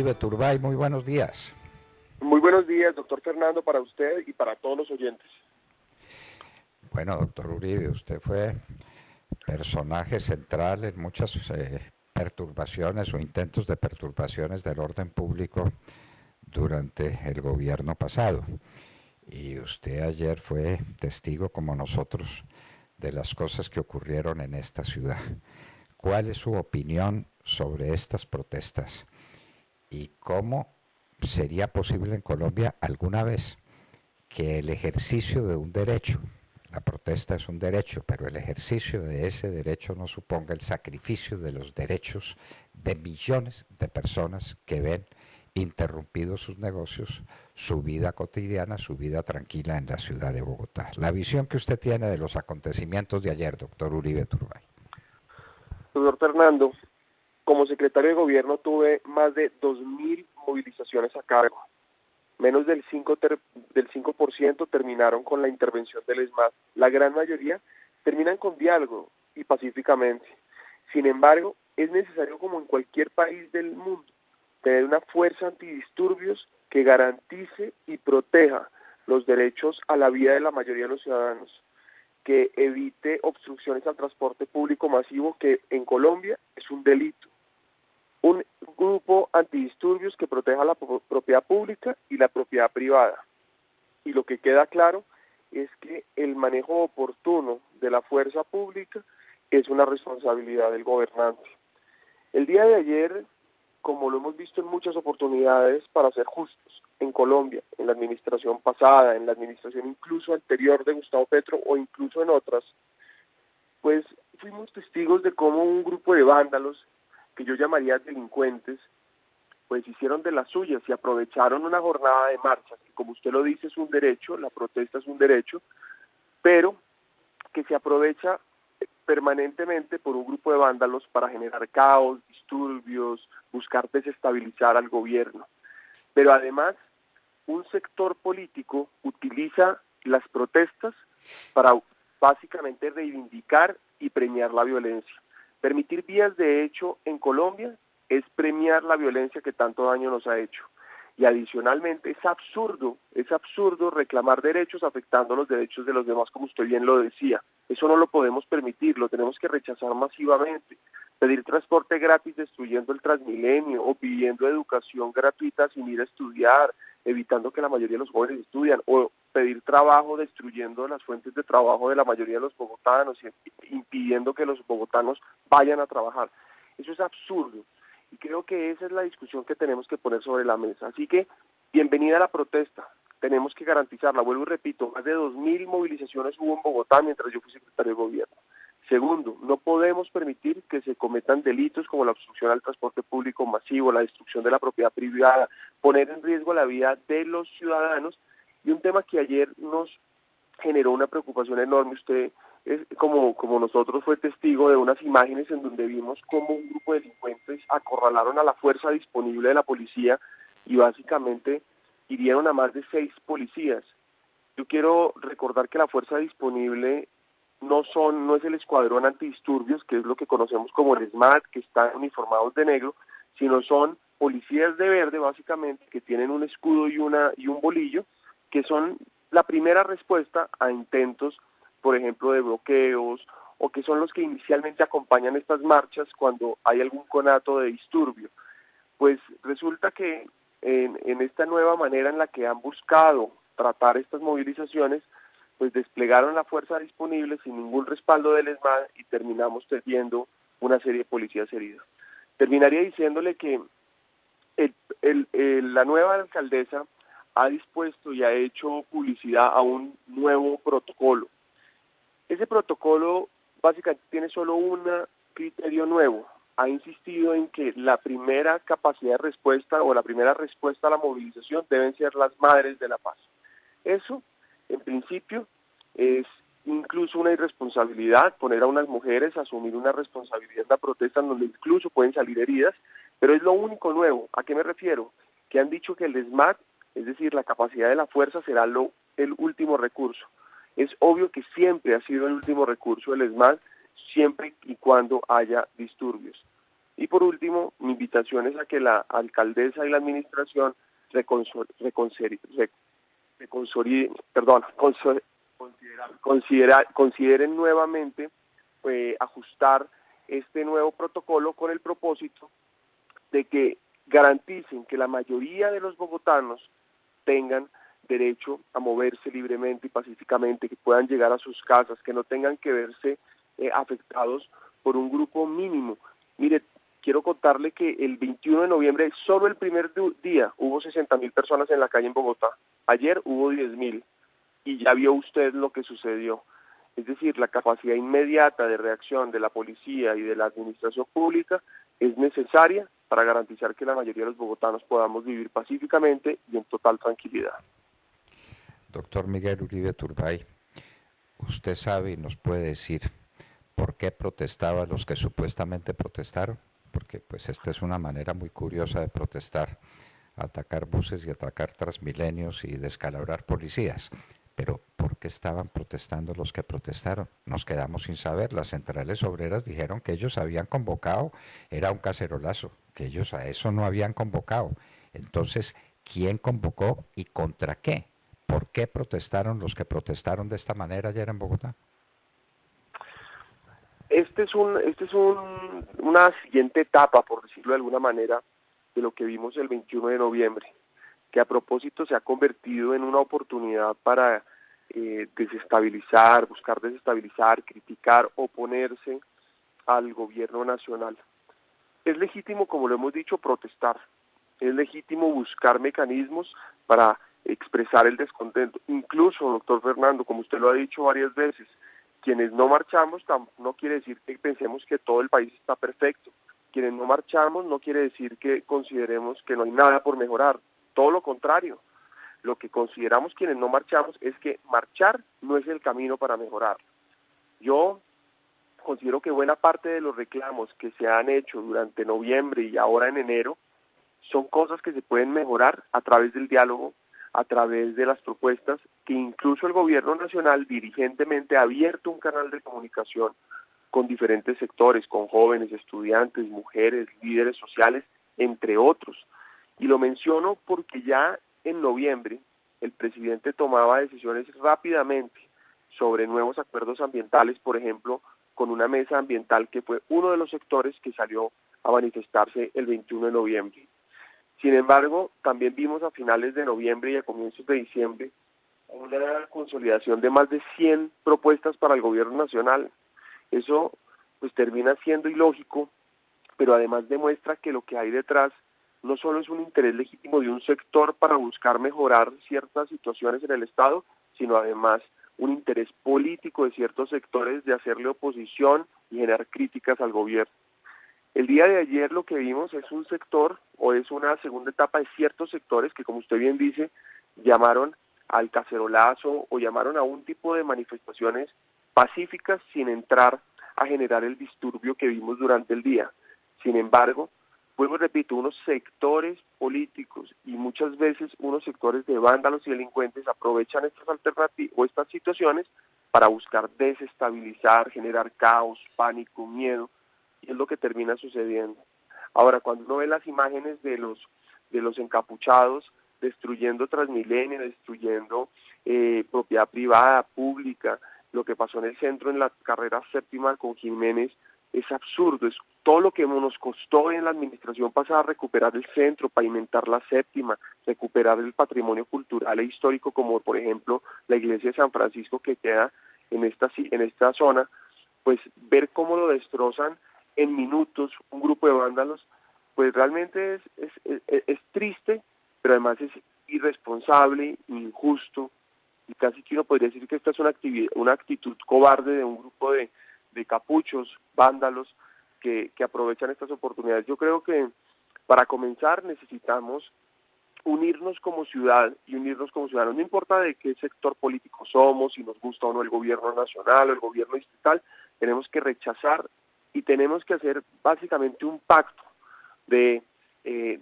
Uribe Turbay, muy buenos días. Muy buenos días, doctor Fernando, para usted y para todos los oyentes. Bueno, doctor Uribe, usted fue personaje central en muchas perturbaciones o intentos de perturbaciones del orden público durante el gobierno pasado. Y usted ayer fue testigo, como nosotros, de las cosas que ocurrieron en esta ciudad. ¿Cuál es su opinión sobre estas protestas? ¿Y cómo sería posible en Colombia alguna vez que el ejercicio de un derecho, la protesta es un derecho, pero el ejercicio de ese derecho no suponga el sacrificio de los derechos de millones de personas que ven interrumpidos sus negocios, su vida cotidiana, su vida tranquila en la ciudad de Bogotá? La visión que usted tiene de los acontecimientos de ayer, doctor Uribe Turbay. Doctor Fernando, como secretario de gobierno tuve más de 2.000 movilizaciones a cargo. Menos del 5% terminaron con la intervención del ESMAD. La gran mayoría terminan con diálogo y pacíficamente. Sin embargo, es necesario, como en cualquier país del mundo, tener una fuerza antidisturbios que garantice y proteja los derechos a la vida de la mayoría de los ciudadanos, que evite obstrucciones al transporte público masivo, que en Colombia es un delito. Un grupo antidisturbios que proteja la propiedad pública y la propiedad privada. Y lo que queda claro es que el manejo oportuno de la fuerza pública es una responsabilidad del gobernante. El día de ayer, como lo hemos visto en muchas oportunidades, para ser justos, en Colombia, en la administración pasada, en la administración incluso anterior de Gustavo Petro o incluso en otras, pues fuimos testigos de cómo un grupo de vándalos, que yo llamaría delincuentes, pues hicieron de las suyas y aprovecharon una jornada de marchas, que como usted lo dice es un derecho, la protesta es un derecho, pero que se aprovecha permanentemente por un grupo de vándalos para generar caos, disturbios, buscar desestabilizar al gobierno. Pero además, un sector político utiliza las protestas para básicamente reivindicar y premiar la violencia. Permitir vías de hecho en Colombia es premiar la violencia que tanto daño nos ha hecho. Y adicionalmente es absurdo reclamar derechos afectando los derechos de los demás, como usted bien lo decía. Eso no lo podemos permitir, lo tenemos que rechazar masivamente. Pedir transporte gratis destruyendo el Transmilenio o pidiendo educación gratuita sin ir a estudiar, evitando que la mayoría de los jóvenes estudian, o pedir trabajo destruyendo las fuentes de trabajo de la mayoría de los bogotanos y impidiendo que los bogotanos vayan a trabajar. Eso es absurdo. Y creo que esa es la discusión que tenemos que poner sobre la mesa. Así que, bienvenida a la protesta. Tenemos que garantizarla. Vuelvo y repito, más de 2.000 movilizaciones hubo en Bogotá mientras yo fui secretario de gobierno. Segundo, no podemos permitir que se cometan delitos como la obstrucción al transporte público masivo, la destrucción de la propiedad privada, poner en riesgo la vida de los ciudadanos. Y un tema que ayer nos generó una preocupación enorme. Usted, como nosotros, fue testigo de unas imágenes en donde vimos cómo un grupo de delincuentes acorralaron a la fuerza disponible de la policía y básicamente hirieron a más de 6 policías. Yo quiero recordar que la fuerza disponible no es el escuadrón antidisturbios, que es lo que conocemos como el SMAT, que están uniformados de negro, sino son policías de verde, básicamente, que tienen un escudo y un bolillo, que son la primera respuesta a intentos, por ejemplo, de bloqueos, o que son los que inicialmente acompañan estas marchas cuando hay algún conato de disturbio. Pues resulta que en esta nueva manera en la que han buscado tratar estas movilizaciones, pues desplegaron la fuerza disponible sin ningún respaldo del ESMAD y terminamos teniendo una serie de policías heridos. Terminaría diciéndole que la nueva alcaldesa ha dispuesto y ha hecho publicidad a un nuevo protocolo. Ese protocolo básicamente tiene solo un criterio nuevo. Ha insistido en que la primera capacidad de respuesta o la primera respuesta a la movilización deben ser las madres de la paz. Eso, en principio, es incluso una irresponsabilidad poner a unas mujeres a asumir una responsabilidad en la protesta en donde incluso pueden salir heridas, pero es lo único nuevo. ¿A qué me refiero? Que han dicho que el SMAT, es decir, la capacidad de la fuerza, será el último recurso. Es obvio que siempre ha sido el último recurso el SMAT, siempre y cuando haya disturbios. Y por último, mi invitación es a que la alcaldesa y la administración consideren nuevamente ajustar este nuevo protocolo con el propósito de que garanticen que la mayoría de los bogotanos tengan derecho a moverse libremente y pacíficamente, que puedan llegar a sus casas, que no tengan que verse afectados por un grupo mínimo. Mire, quiero contarle que el 21 de noviembre, solo el primer día, hubo 60.000 personas en la calle en Bogotá. Ayer hubo 10.000 y ya vio usted lo que sucedió. Es decir, la capacidad inmediata de reacción de la policía y de la administración pública es necesaria para garantizar que la mayoría de los bogotanos podamos vivir pacíficamente y en total tranquilidad. Doctor Miguel Uribe Turbay, ¿usted sabe y nos puede decir por qué protestaban los que supuestamente protestaron? Porque pues esta es una manera muy curiosa de protestar, atacar buses y atacar Transmilenios y descalabrar policías. Pero ¿por qué estaban protestando los que protestaron? Nos quedamos sin saber. Las centrales obreras dijeron que ellos habían convocado, era un cacerolazo, que ellos a eso no habían convocado. Entonces, ¿quién convocó y contra qué? ¿Por qué protestaron los que protestaron de esta manera ayer en Bogotá? Una siguiente etapa, por decirlo de alguna manera, de lo que vimos el 21 de noviembre, que a propósito se ha convertido en una oportunidad para buscar desestabilizar, criticar, oponerse al gobierno nacional. Es legítimo, como lo hemos dicho, protestar. Es legítimo buscar mecanismos para expresar el descontento. Incluso, doctor Fernando, como usted lo ha dicho varias veces, quienes no marchamos no quiere decir que pensemos que todo el país está perfecto. Quienes no marchamos no quiere decir que consideremos que no hay nada por mejorar. Todo lo contrario. Lo que consideramos quienes no marchamos es que marchar no es el camino para mejorar. Yo considero que buena parte de los reclamos que se han hecho durante noviembre y ahora en enero son cosas que se pueden mejorar a través del diálogo, a través de las propuestas, que incluso el gobierno nacional dirigentemente ha abierto un canal de comunicación con diferentes sectores, con jóvenes, estudiantes, mujeres, líderes sociales, entre otros. Y lo menciono porque ya en noviembre el presidente tomaba decisiones rápidamente sobre nuevos acuerdos ambientales, por ejemplo, con una mesa ambiental que fue uno de los sectores que salió a manifestarse el 21 de noviembre. Sin embargo, también vimos a finales de noviembre y a comienzos de diciembre una consolidación de más de 100 propuestas para el gobierno nacional. Eso pues termina siendo ilógico, pero además demuestra que lo que hay detrás no solo es un interés legítimo de un sector para buscar mejorar ciertas situaciones en el Estado, sino además un interés político de ciertos sectores de hacerle oposición y generar críticas al gobierno. El día de ayer lo que vimos es un sector, o es una segunda etapa de ciertos sectores que, como usted bien dice, llamaron al cacerolazo o llamaron a un tipo de manifestaciones pacíficas sin entrar a generar el disturbio que vimos durante el día. Sin embargo, vuelvo y repito, unos sectores políticos y muchas veces unos sectores de vándalos y delincuentes aprovechan estas alternativas o estas situaciones para buscar desestabilizar, generar caos, pánico, miedo, y es lo que termina sucediendo. Ahora, cuando uno ve las imágenes de los encapuchados destruyendo Transmilenio, destruyendo propiedad privada, pública, lo que pasó en el centro en la carrera séptima con Jiménez, es absurdo, es todo lo que nos costó en la administración pasada recuperar el centro, pavimentar la séptima, recuperar el patrimonio cultural e histórico, como por ejemplo la iglesia de San Francisco que queda en esta zona, pues ver cómo lo destrozan en minutos un grupo de vándalos, pues realmente es triste, pero además es irresponsable, injusto, y casi que uno podría decir que esta es una actitud cobarde de un grupo de capuchos, vándalos, que aprovechan estas oportunidades. Yo creo que para comenzar necesitamos unirnos como ciudad y unirnos como ciudadanos, no importa de qué sector político somos, si nos gusta o no el gobierno nacional o el gobierno distrital, tenemos que rechazar y tenemos que hacer básicamente un pacto de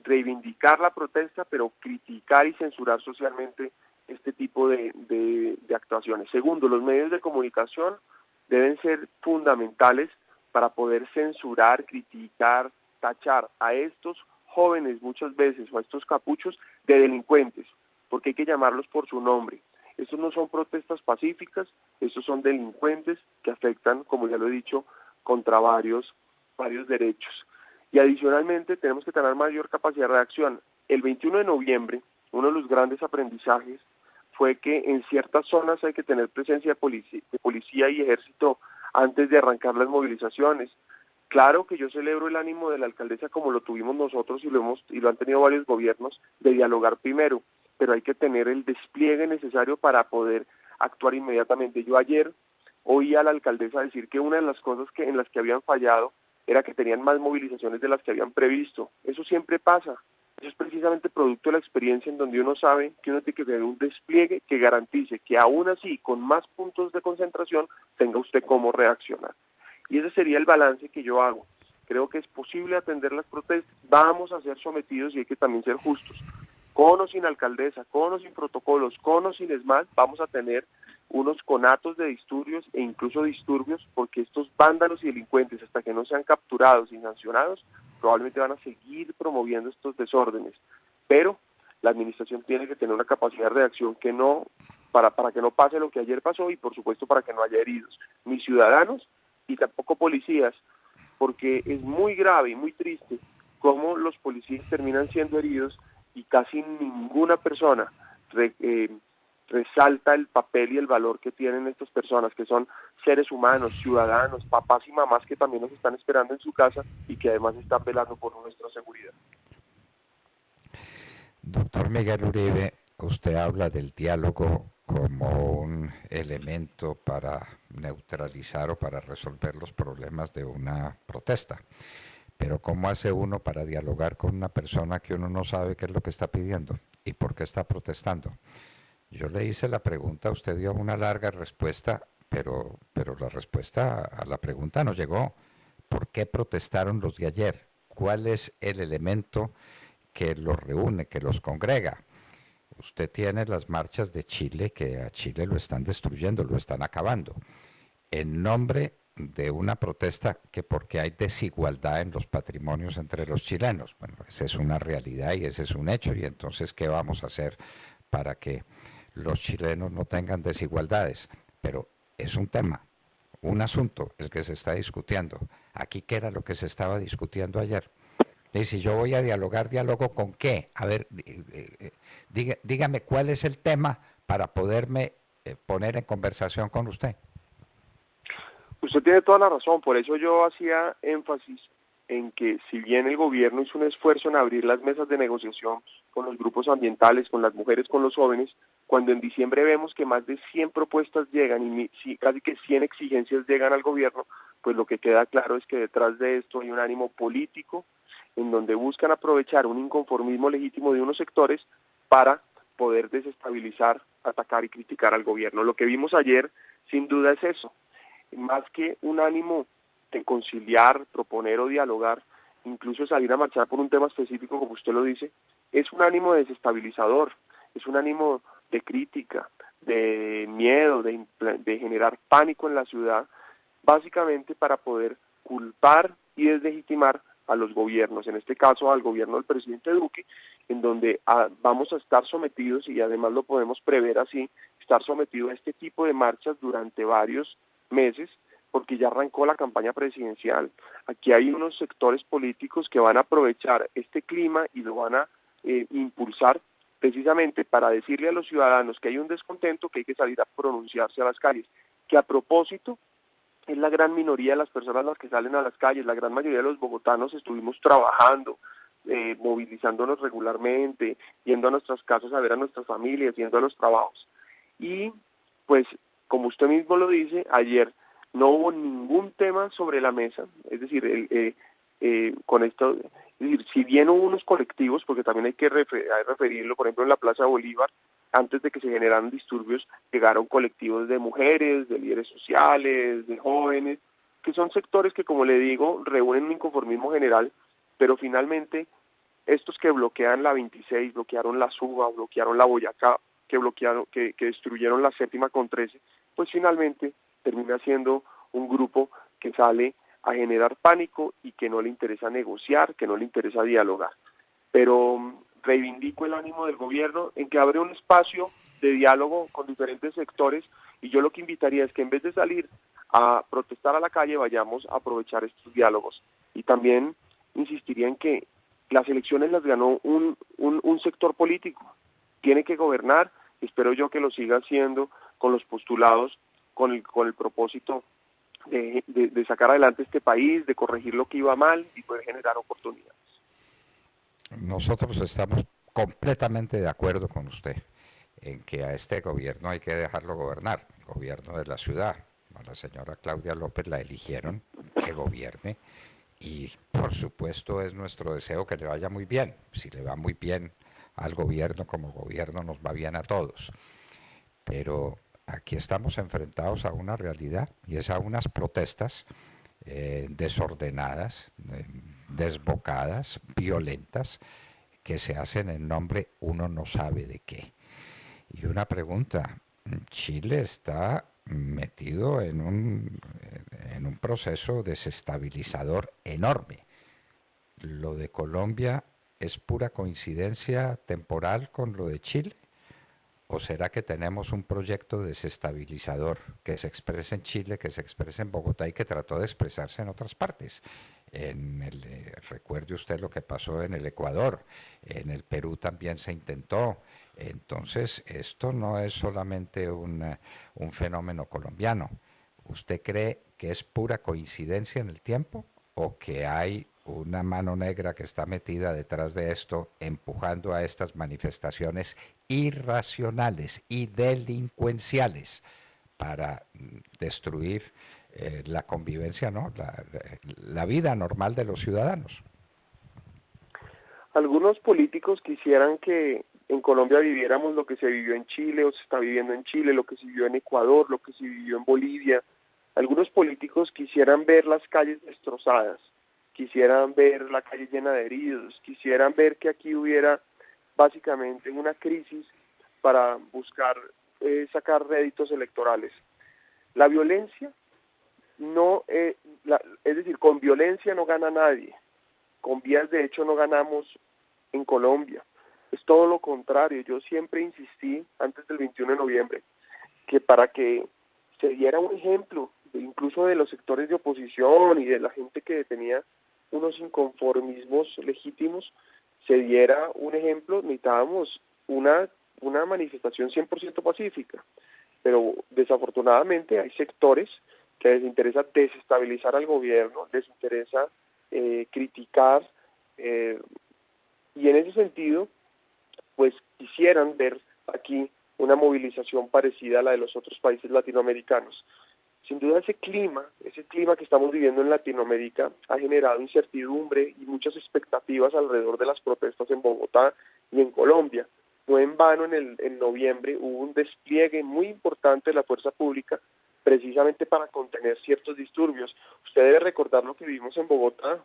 reivindicar la protesta, pero criticar y censurar socialmente este tipo de actuaciones. Segundo, los medios de comunicación deben ser fundamentales para poder censurar, criticar, tachar a estos jóvenes muchas veces o a estos capuchos de delincuentes, porque hay que llamarlos por su nombre. Estos no son protestas pacíficas, estos son delincuentes que afectan, como ya lo he dicho, contra varios derechos. Y adicionalmente tenemos que tener mayor capacidad de reacción. El 21 de noviembre, uno de los grandes aprendizajes fue que en ciertas zonas hay que tener presencia de policía y ejército antes de arrancar las movilizaciones. Claro que yo celebro el ánimo de la alcaldesa como lo tuvimos nosotros y lo han tenido varios gobiernos de dialogar primero, pero hay que tener el despliegue necesario para poder actuar inmediatamente. Yo ayer oí a la alcaldesa decir que una de las cosas en las que habían fallado era que tenían más movilizaciones de las que habían previsto. Eso siempre pasa. Eso es precisamente producto de la experiencia en donde uno sabe que uno tiene que tener un despliegue que garantice que aún así, con más puntos de concentración, tenga usted cómo reaccionar. Y ese sería el balance que yo hago. Creo que es posible atender las protestas, vamos a ser sometidos y hay que también ser justos. Con o sin alcaldesa, con o sin protocolos, con o sin ESMAD, vamos a tener unos conatos de disturbios e incluso disturbios, porque estos vándalos y delincuentes, hasta que no sean capturados y sancionados, probablemente van a seguir promoviendo estos desórdenes. Pero la administración tiene que tener una capacidad de reacción que no, para que no pase lo que ayer pasó y por supuesto para que no haya heridos, ni ciudadanos y tampoco policías, porque es muy grave y muy triste cómo los policías terminan siendo heridos y casi ninguna persona resalta el papel y el valor que tienen estas personas, que son seres humanos, ciudadanos, papás y mamás que también nos están esperando en su casa y que además están velando por nuestra seguridad. Doctor Miguel Uribe, usted habla del diálogo como un elemento para neutralizar o para resolver los problemas de una protesta. Pero ¿cómo hace uno para dialogar con una persona que uno no sabe qué es lo que está pidiendo y por qué está protestando? Yo le hice la pregunta, usted dio una larga respuesta, pero la respuesta a la pregunta no llegó. ¿Por qué protestaron los de ayer? ¿Cuál es el elemento que los reúne, que los congrega? Usted tiene las marchas de Chile, que a Chile lo están destruyendo, lo están acabando, en nombre de una protesta que porque hay desigualdad en los patrimonios entre los chilenos. Bueno, esa es una realidad y ese es un hecho, y entonces, ¿qué vamos a hacer para que los chilenos no tengan desigualdades? Pero es un tema, un asunto el que se está discutiendo. Aquí, ¿qué era lo que se estaba discutiendo ayer? Y si yo voy a dialogar, ¿diálogo con qué? A ver, dígame cuál es el tema para poderme poner en conversación con usted. Usted tiene toda la razón, por eso yo hacía énfasis en que si bien el gobierno hizo un esfuerzo en abrir las mesas de negociación con los grupos ambientales, con las mujeres, con los jóvenes, cuando en diciembre vemos que más de 100 propuestas llegan y casi que 100 exigencias llegan al gobierno, pues lo que queda claro es que detrás de esto hay un ánimo político en donde buscan aprovechar un inconformismo legítimo de unos sectores para poder desestabilizar, atacar y criticar al gobierno. Lo que vimos ayer, sin duda, es eso. Más que un ánimo de conciliar, proponer o dialogar, incluso salir a marchar por un tema específico, como usted lo dice, es un ánimo desestabilizador, es un ánimo de crítica, de miedo, de generar pánico en la ciudad, básicamente para poder culpar y deslegitimar a los gobiernos, en este caso al gobierno del presidente Duque, en donde vamos a estar sometidos, y además lo podemos prever así, estar sometidos a este tipo de marchas durante varios meses, porque ya arrancó la campaña presidencial. Aquí hay unos sectores políticos que van a aprovechar este clima y lo van a impulsar precisamente para decirle a los ciudadanos que hay un descontento, que hay que salir a pronunciarse a las calles, que a propósito es la gran minoría de las personas las que salen a las calles, la gran mayoría de los bogotanos estuvimos trabajando, movilizándonos regularmente, yendo a nuestras casas a ver a nuestras familias, yendo a los trabajos. Y pues, como usted mismo lo dice, ayer no hubo ningún tema sobre la mesa, es decir, con esto, es decir, si bien hubo unos colectivos, porque también hay que referirlo, por ejemplo en la Plaza Bolívar, antes de que se generaran disturbios, llegaron colectivos de mujeres, de líderes sociales, de jóvenes, que son sectores que, como le digo, reúnen un inconformismo general, pero finalmente estos que bloquean la 26, bloquearon la Suba, bloquearon la Boyacá, que destruyeron la 7ª con 13, pues finalmente termina siendo un grupo que sale a generar pánico y que no le interesa negociar, que no le interesa dialogar. Pero reivindico el ánimo del gobierno en que abre un espacio de diálogo con diferentes sectores, y yo lo que invitaría es que en vez de salir a protestar a la calle, vayamos a aprovechar estos diálogos. Y también insistiría en que las elecciones las ganó un sector político, tiene que gobernar, y espero yo que lo siga haciendo con los postulados, con el propósito de sacar adelante este país, de corregir lo que iba mal y poder generar oportunidades. Nosotros estamos completamente de acuerdo con usted en que a este gobierno hay que dejarlo gobernar, el gobierno de la ciudad. A la señora Claudia López la eligieron que gobierne y por supuesto es nuestro deseo que le vaya muy bien. Si le va muy bien al gobierno como gobierno nos va bien a todos. Pero aquí estamos enfrentados a una realidad y es a unas protestas desordenadas, desbocadas, violentas, que se hacen en nombre uno no sabe de qué. Y una pregunta, Chile está metido en un proceso desestabilizador enorme. ¿Lo de Colombia es pura coincidencia temporal con lo de Chile? ¿O será que tenemos un proyecto desestabilizador que se expresa en Chile, que se expresa en Bogotá y que trató de expresarse en otras partes? Recuerde usted lo que pasó en el Ecuador, en el Perú también se intentó. Entonces, esto no es solamente un fenómeno colombiano. ¿Usted cree que es pura coincidencia en el tiempo o que hay una mano negra que está metida detrás de esto, empujando a estas manifestaciones irracionales y delincuenciales para destruir la convivencia, ¿no? La vida normal de los ciudadanos? Algunos políticos quisieran que en Colombia viviéramos lo que se vivió en Chile o se está viviendo en Chile, lo que se vivió en Ecuador, lo que se vivió en Bolivia. Algunos políticos quisieran ver las calles destrozadas, quisieran ver la calle llena de heridos, quisieran ver que aquí hubiera básicamente una crisis para buscar sacar réditos electorales. La violencia no, es decir, con violencia no gana nadie, con vías de hecho no ganamos en Colombia. Es todo lo contrario. Yo siempre insistí antes del 21 de noviembre que para que se diera un ejemplo, incluso de los sectores de oposición y de la gente que tenía unos inconformismos legítimos, se diera un ejemplo, necesitábamos una manifestación 100% pacífica. Pero desafortunadamente hay sectores que les interesa desestabilizar al gobierno, les interesa criticar, y en ese sentido, pues quisieran ver aquí una movilización parecida a la de los otros países latinoamericanos. Sin duda ese clima que estamos viviendo en Latinoamérica ha generado incertidumbre y muchas expectativas alrededor de las protestas en Bogotá y en Colombia. No en vano en noviembre hubo un despliegue muy importante de la fuerza pública precisamente para contener ciertos disturbios. Usted debe recordar lo que vivimos en Bogotá,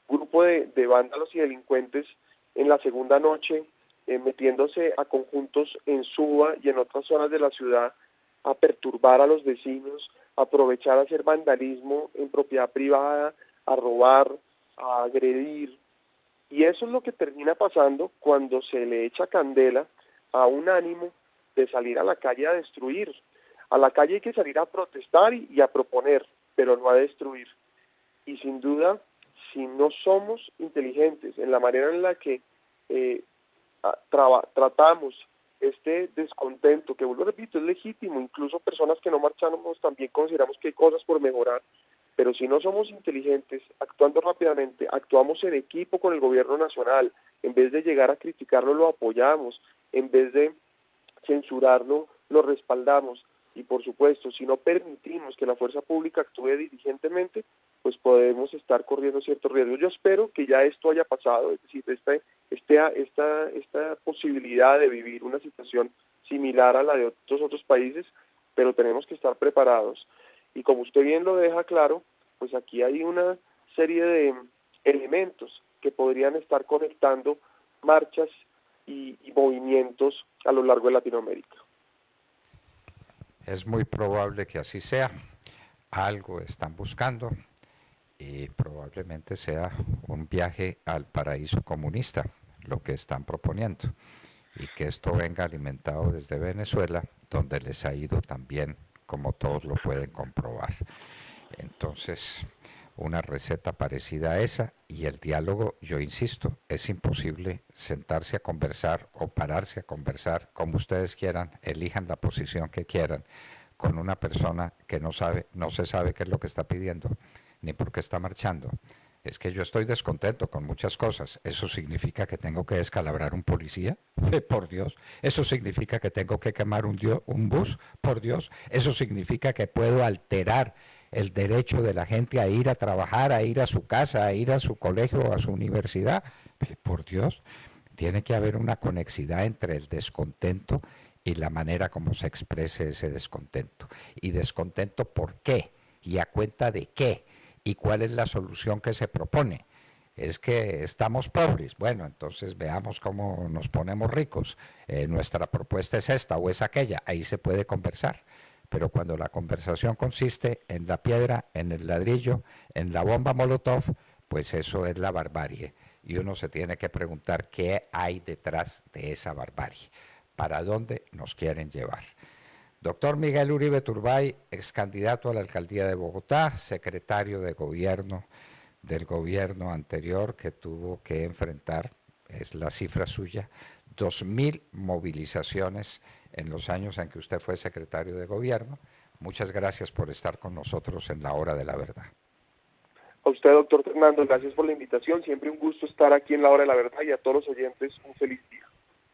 grupo de vándalos y delincuentes en la segunda noche metiéndose a conjuntos en Suba y en otras zonas de la ciudad a perturbar a los vecinos, a aprovechar a hacer vandalismo en propiedad privada, a robar, a agredir. Y eso es lo que termina pasando cuando se le echa candela a un ánimo de salir a la calle a destruir. A la calle hay que salir a protestar y a proponer, pero no a destruir. Y sin duda, si no somos inteligentes en la manera en la que tratamos este descontento, que vuelvo repito, es legítimo, incluso personas que no marchamos también consideramos que hay cosas por mejorar, pero si no somos inteligentes, actuando rápidamente, actuamos en equipo con el gobierno nacional, en vez de llegar a criticarlo, lo apoyamos, en vez de censurarlo, lo respaldamos, y por supuesto, si no permitimos que la fuerza pública actúe diligentemente, pues podemos estar corriendo ciertos riesgos. Yo espero que ya esto haya pasado, es decir, esta posibilidad de vivir una situación similar a la de otros países, pero tenemos que estar preparados. Y como usted bien lo deja claro, pues aquí hay una serie de elementos que podrían estar conectando marchas y movimientos a lo largo de Latinoamérica. Es muy probable que así sea. Algo están buscando y probablemente sea un viaje al paraíso comunista lo que están proponiendo, y que esto venga alimentado desde Venezuela, donde les ha ido tan bien como todos lo pueden comprobar. Entonces, una receta parecida a esa, y el diálogo, yo insisto, es imposible sentarse a conversar o pararse a conversar como ustedes quieran, elijan la posición que quieran, con una persona que no sabe, no se sabe qué es lo que está pidiendo, ni por qué está marchando. Es que yo estoy descontento con muchas cosas. ¿Eso significa que tengo que descalabrar un policía? Por Dios. ¿Eso significa que tengo que quemar un bus? Por Dios. ¿Eso significa que puedo alterar el derecho de la gente a ir a trabajar, a ir a su casa, a ir a su colegio o a su universidad? Por Dios. Tiene que haber una conexidad entre el descontento y la manera como se exprese ese descontento. ¿Y descontento por qué? ¿Y a cuenta de qué? ¿Y cuál es la solución que se propone? Es que estamos pobres. Bueno, entonces veamos cómo nos ponemos ricos. Nuestra propuesta es esta o es aquella. Ahí se puede conversar. Pero cuando la conversación consiste en la piedra, en el ladrillo, en la bomba Molotov, pues eso es la barbarie. Y uno se tiene que preguntar qué hay detrás de esa barbarie. ¿Para dónde nos quieren llevar? Doctor Miguel Uribe Turbay, ex candidato a la alcaldía de Bogotá, secretario de gobierno del gobierno anterior, que tuvo que enfrentar, es la cifra suya, 2.000 movilizaciones en los años en que usted fue secretario de gobierno. Muchas gracias por estar con nosotros en la hora de la verdad. A usted, doctor Fernando, gracias por la invitación. Siempre un gusto estar aquí en la hora de la verdad, y a todos los oyentes un feliz día.